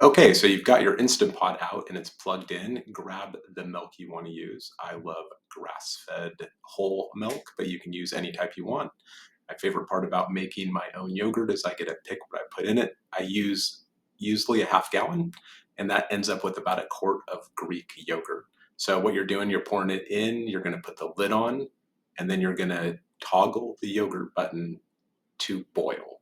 Okay, so you've got your Instant Pot out and it's plugged in. Grab the milk you want to use. I love grass-fed whole milk, but you can use any type you want. My favorite part about making my own yogurt is I get to pick what I put in it. I use usually a half gallon, and that ends up with about a quart of Greek yogurt. So what you're doing, you're pouring it in, you're going to put the lid on, and then you're going to toggle the yogurt button to boil.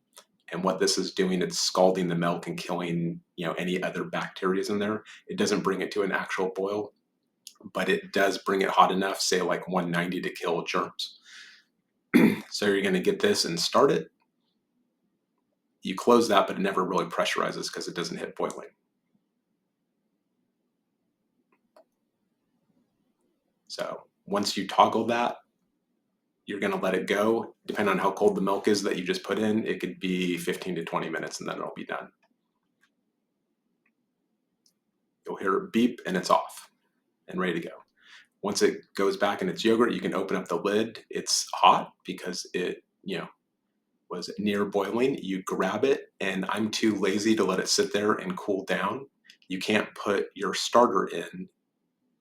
And what this is doing, it's scalding the milk and killing, any other bacteria in there. It doesn't bring it to an actual boil, but it does bring it hot enough, say like 190 to kill germs. So you're going to get this and start it. You close that, but it never really pressurizes because it doesn't hit boiling. So once you toggle that, you're going to let it go. Depending on how cold the milk is that you just put in, it could be 15 to 20 minutes and then it'll be done. You'll hear it beep and it's off and ready to go. Once it goes back in its yogurt, you can open up the lid. It's hot because it, was near boiling. You grab it, and I'm too lazy to let it sit there and cool down. You can't put your starter in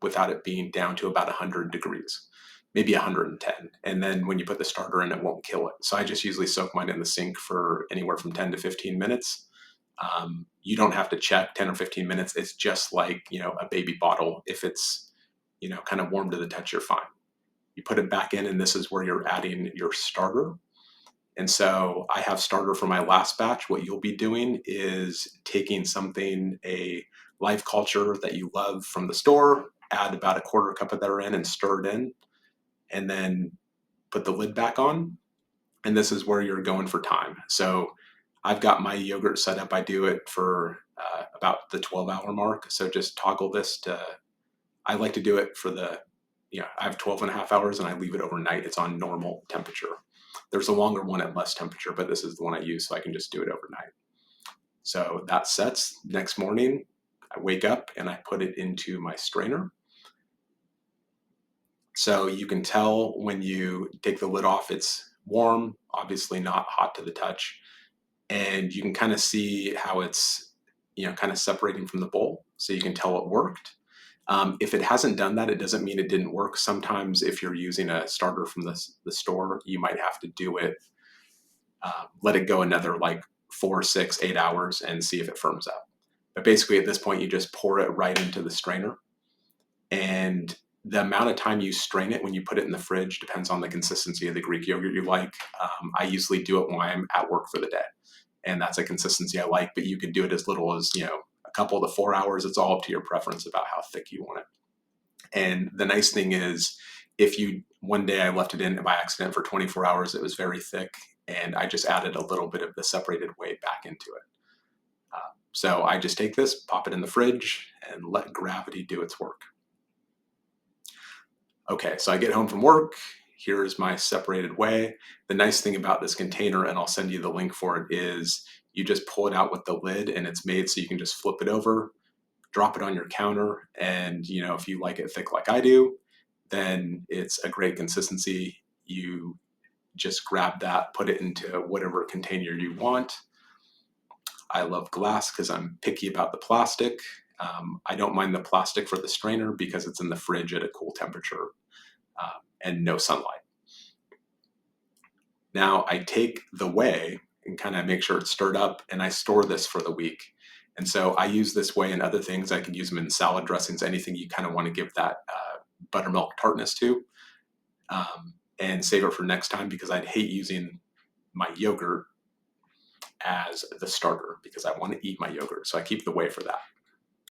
without it being down to about 100 degrees, maybe 110. And then when you put the starter in, it won't kill it. So I just usually soak mine in the sink for anywhere from 10 to 15 minutes. You don't have to check 10 or 15 minutes. It's just like, a baby bottle. If it's, kind of warm to the touch, you're fine. You put it back in, and this is where you're adding your starter. And so I have starter for my last batch. What you'll be doing is taking something, a live culture that you love from the store, add about a quarter cup of that in and stir it in, and then put the lid back on. And this is where you're going for time. So I've got my yogurt set up. I do it for about the 12-hour mark. So just toggle this to, I like to do it for I have 12 and a half hours and I leave it overnight. It's on normal temperature. There's a longer one at less temperature, but this is the one I use, so I can just do it overnight. So that sets. Next morning, I wake up and I put it into my strainer. So you can tell when you take the lid off, it's warm, obviously not hot to the touch. And you can kind of see how it's, kind of separating from the bowl. So you can tell it worked. If it hasn't done that, it doesn't mean it didn't work. Sometimes if you're using a starter from the store, you might have to do it, let it go another like 4, 6, 8 hours and see if it firms up. But basically at this point, you just pour it right into the strainer. And the amount of time you strain it when you put it in the fridge depends on the consistency of the Greek yogurt you like. I usually do it when I'm at work for the day. And that's a consistency I like, but you could do it as little as, a couple to 4 hours. It's all up to your preference about how thick you want it. And the nice thing is, one day I left it in by accident for 24 hours, it was very thick, and I just added a little bit of the separated whey back into it. So I just take this, pop it in the fridge, and let gravity do its work. Okay, so I get home from work. Here's my separated whey. The nice thing about this container, and I'll send you the link for it, is you just pull it out with the lid and it's made so you can just flip it over, drop it on your counter, and if you like it thick like I do, then it's a great consistency. You just grab that, put it into whatever container you want. I love glass because I'm picky about the plastic. I don't mind the plastic for the strainer because it's in the fridge at a cool temperature and no sunlight. Now I take the whey and kind of make sure it's stirred up, and I store this for the week. And so I use this whey in other things. I could use them in salad dressings, anything you kind of want to give that buttermilk tartness to, and save it for next time, because I'd hate using my yogurt as the starter because I want to eat my yogurt. So I keep the whey for that.